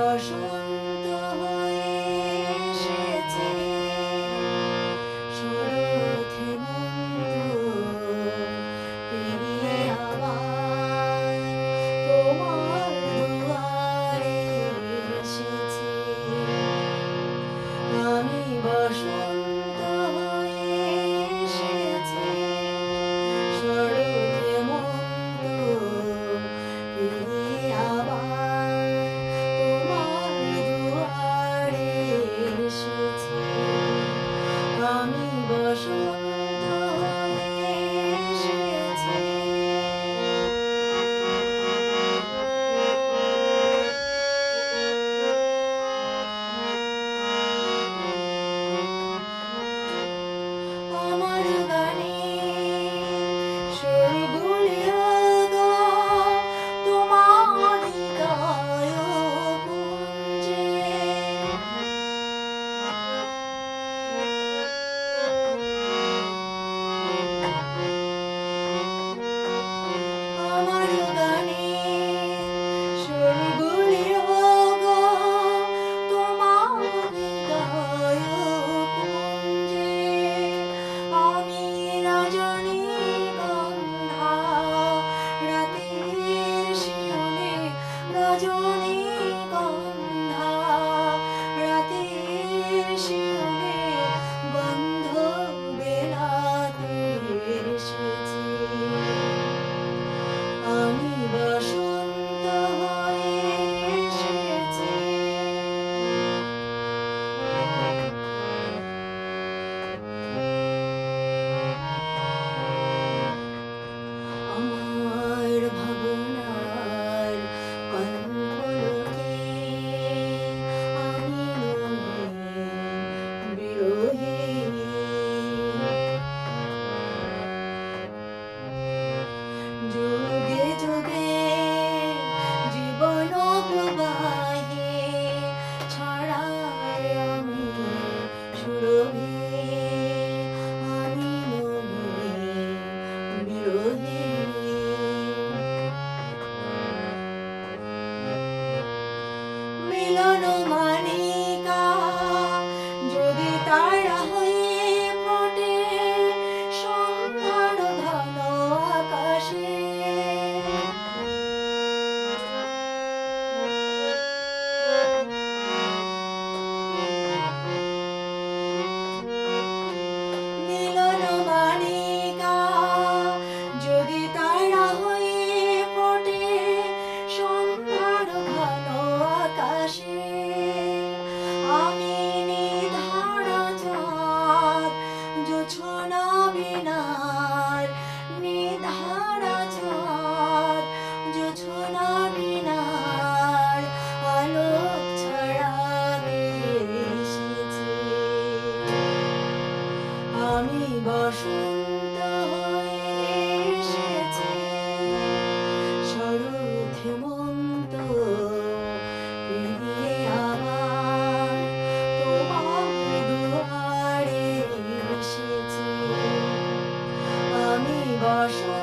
বসন্ত হয়ে এসেছি, শরৎ হেমন্ত পেরিয়ে আবার তোমার দুয়ারে এসেছি। আমি বসন্ত হয়ে এসেছি, শরৎ হেমন্ত পেরিয়ে আবার তোমার দুয়ারে এসেছি। আমি বসন্ত হয়ে এসেছি। আমার গানে সুরগুলি গো তোমার হৃদয় কুঞ্জে। আমার গানে সুরগুলি গো তোমার হৃদয় কুঞ্জে। আমি রজনীগন্ধা রাতের শিয়রে, রজনীগন্ধা রাতের শিয়রে গন্ধ বেলাতে এসেছি। আমি বসন্ত হয়ে এসেছি। আমার ভাবনার কল্পলোকে আমি বিরোহিণী। যুগে যুগে জীবন প্রবাহে ছড়ায় আমি সুরভি। আমি বিরোহিণী। মিলন মানিকা যদি তারা হয়ে ফোটে সন্ধ্যার ঘন আকাশে। মিলন মানিকা যদি তারা হয়ে ফোটে সন্ধ্যার ঘন আকাশে। আমি নিধারা চাঁদ জোছনা বিনার, নিধারা চাঁদ জোছনা বিনার আলোক ছড়াতে এসেছি। আমি বসন্ত হয়ে এসেছি, শরৎ হেমন্ত পেরিয়ে আবার তোমার দুয়ারে এসেছি। আমি বসন্ত